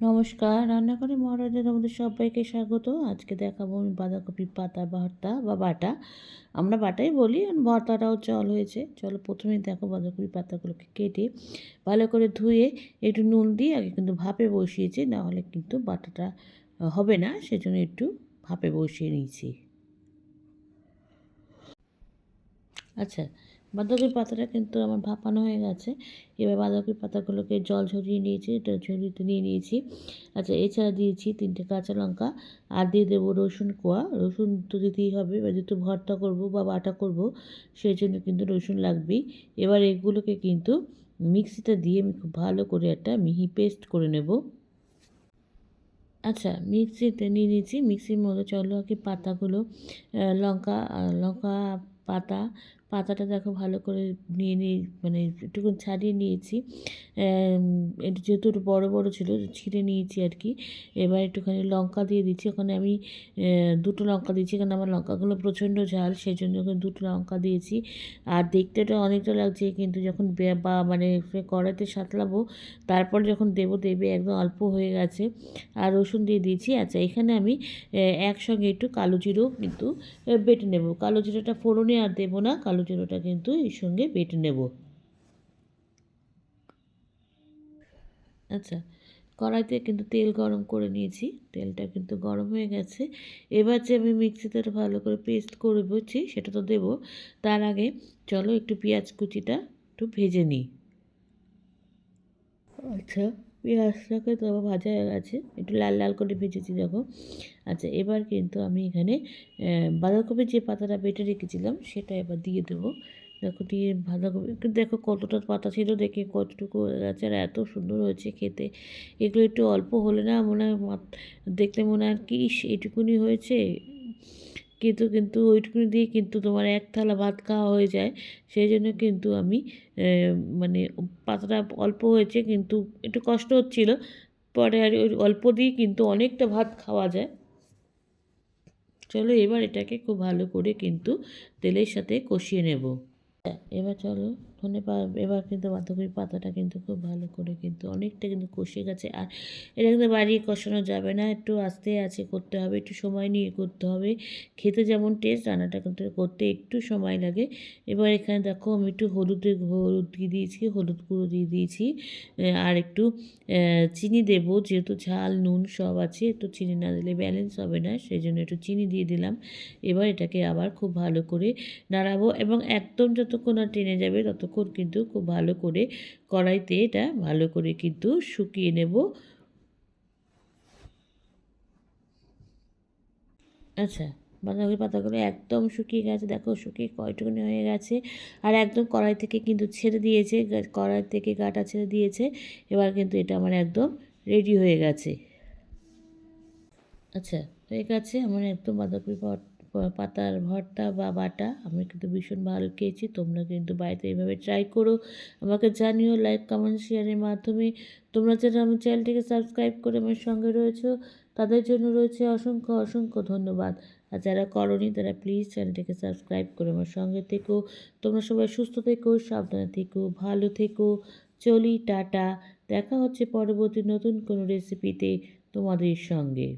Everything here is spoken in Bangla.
নমস্কার, রান্নাঘরে মহারাজা তোমাদের সবাইকে স্বাগত। আজকে দেখাবো আমি বাঁধাকপি পাতা ভর্তা বা বাটা। আমরা বাটাই বলি, আর ভর্তাটাও হয়েছে। চলো প্রথমেই দেখো বাঁধাকপি পাতাগুলোকে কেটে ভালো করে ধুয়ে একটু নুন দিয়ে আগে কিন্তু ভাপে বসিয়েছি, নাহলে কিন্তু বাটাটা হবে না, সেজন্য একটু ভাপে বসিয়ে নিয়েছি। আচ্ছা, বাঁধাকপির পাতাটা কিন্তু আমার ভাপানো হয়ে গেছে। এবার বাঁধাকপির পাতাগুলোকে জল ঝরিয়ে নিয়েছি, এটা ঝরিয়ে নিয়ে নিয়েছি। আচ্ছা, এছাড়া দিয়েছি 3টে কাঁচা লঙ্কা, আর দিয়ে দেবো রসুন কোয়া। রসুন তো দিতেই হবে, এবার যেহেতু ভর্তা করব বা বাটা করব, সেই জন্য কিন্তু রসুন লাগবেই। এবার এগুলোকে কিন্তু মিক্সিটা দিয়ে আমি খুব ভালো করে একটা মিহি পেস্ট করে নেব। আচ্ছা, মিক্সিতে নিয়ে নিয়েছি। মিক্সির মধ্যে চলো আর কি পাতাগুলো, লঙ্কা পাতা পাতাটা দেখো ভালো করে নিয়ে মানে একটুকুন ছাড়িয়ে নিয়েছি। এটা যেহেতু একটু বড়ো বড়ো ছিল, ছিঁড়ে নিয়েছি আর কি। এবার একটুখানি লঙ্কা দিয়ে দিচ্ছি। ওখানে আমি 2টো লঙ্কা দিয়েছি, কারণ আমার লঙ্কাগুলো প্রচণ্ড ঝাল, সেই জন্য ওখানে 2টো লঙ্কা দিয়েছি। আর দেখতে তো অনেকটা লাগছে, কিন্তু যখন মানে কড়াইতে সাঁতলাবো, তারপর যখন দেবে একদম অল্প হয়ে গেছে। আর রসুন দিয়ে দিয়েছি। আচ্ছা, এখানে আমি একসঙ্গে একটু কালো জিরেও কিন্তু বেটে নেব। কালো জিরেটা ফোড়নে আর দেবো না, কালো জিরেটা কিন্তু এর সঙ্গে বেটে নেব। আচ্ছা, কড়াইতে কিন্তু তেল গরম করে নিয়েছি, তেলটা কিন্তু গরম হয়ে গেছে। এবার যে আমি মিক্সিতে ভালো করে পেস্ট করে বলছি সেটা তো দেবো, তার আগে চলো একটু পেঁয়াজ কুচিটা একটু ভেজে নিই। আচ্ছা, পেঁয়াজটাকে তো আমার ভাজা হয়ে গেছে, একটু লাল লাল করে ভেজেছি দেখো। আচ্ছা, এবার কিন্তু আমি এখানে বাঁধাকপির যে পাতাটা বেটে রেখেছিলাম সেটা এবার দিয়ে দেবো। দেখো দিয়ে বাঁধাকপি দেখো কতটা পাতা ছিল, দেখে কতটুকু হয়ে গেছে, আর এত সুন্দর হয়েছে খেতে। এগুলো একটু অল্প হলে না মনে হয় দেখলে মনে হয় কি এটুকুনি হয়েছে, কিন্তু ওইটুকুনি দিয়ে কিন্তু তোমার এক থালা ভাত খাওয়া হয়ে যায়। সেই জন্য কিন্তু আমি মানে পাতাটা অল্প হয়েছে, কিন্তু একটু কষ্ট হচ্ছিল, পরে আর ওই অল্প দিয়ে কিন্তু অনেকটা ভাত খাওয়া যায়। চলো এবার এটাকে খুব ভালো করে কিন্তু তেলের সাথে কষিয়ে নেব। এবার চলো এবার কিন্তু বাঁধাকপির পাতাটা কিন্তু খুব ভালো করে কিন্তু অনেকটা কিন্তু কষে গেছে। আর এটা কিন্তু বাড়িয়ে কষানো যাবে না, একটু আস্তে আছে করতে হবে, একটু সময় নিয়ে করতে হবে। খেতে যেমন টেস্ট, রান্নাটা কিন্তু করতে একটু সময় লাগে। এবার এখানে দেখো আমি একটু হলুদ দিয়ে দিয়েছি, হলুদ গুঁড়ো দিয়ে দিয়েছি। আর একটু চিনি দেবো, যেহেতু ঝাল নুন সব আছে, একটু চিনি না দিলে ব্যালেন্স হবে না, সেই জন্য একটু চিনি দিয়ে দিলাম। এবার এটাকে আবার খুব ভালো করে নাড়াবো, এবং একদম যতক্ষণ না টেনে যাবে ততক্ষণ কিন্তু খুব ভালো করে কড়াইতে এটা ভালো করে কিন্তু শুকিয়ে নেব। আচ্ছা, বাঁধাকপির পাতাগুলো একদম শুকিয়ে গেছে, দেখো শুকিয়ে কয়টুকুনি হয়ে গেছে, আর একদম কড়াই থেকে কিন্তু ছেড়ে দিয়েছে, কড়াই থেকে গাটা ছেড়ে দিয়েছে। এবার কিন্তু এটা আমার একদম রেডি হয়ে গেছে। আচ্ছা, হয়ে গেছে আমার একদম বাঁধাকপি পাতার ভর্তা বা বাটা। আমি কিন্তু ভীষণ ভালো খেয়েছি, তোমরা কিন্তু বাড়িতে এইভাবে ট্রাই করো, আমাকে জানিও লাইক কমেন্ট শেয়ারের মাধ্যমে। তোমরা যারা আমার চ্যানেলটিকে সাবস্ক্রাইব করে আমার সঙ্গে রয়েছো, তাদের জন্য রয়েছে অসংখ্য অসংখ্য ধন্যবাদ। আর যারা করোনি তারা প্লিজ চ্যানেলটিকে সাবস্ক্রাইব করে আমার সঙ্গে থেকো। তোমরা সবাই সুস্থ থেকো, সাবধানে থেকো, ভালো থেকো। চলি, টাটা। দেখা হচ্ছে পরবর্তী নতুন কোনো রেসিপিতে তোমাদের সঙ্গে।